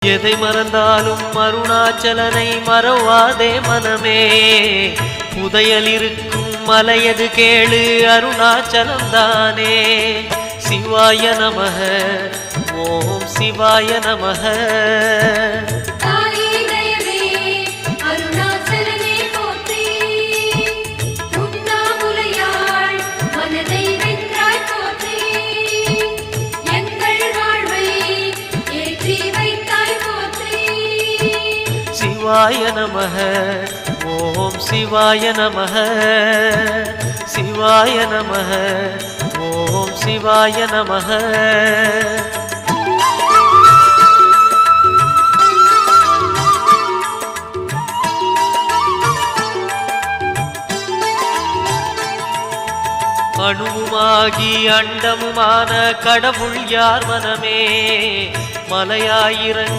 எதை மறந்தாலும் அருணாச்சலனை மறவாதே மனமே. புதையல் இருக்கும் மலையது கேளு அருணாச்சலம் தானே. சிவாய நமக ஓம் சிவாய நமக. சிவாய நமக ஓம் சிவாய நமக. சிவாய நமக ஓம் சிவாய நமக. அணுவுமாகி அண்டமுமான கடவுள் யார் மனமே. மலையாயிரங்கள்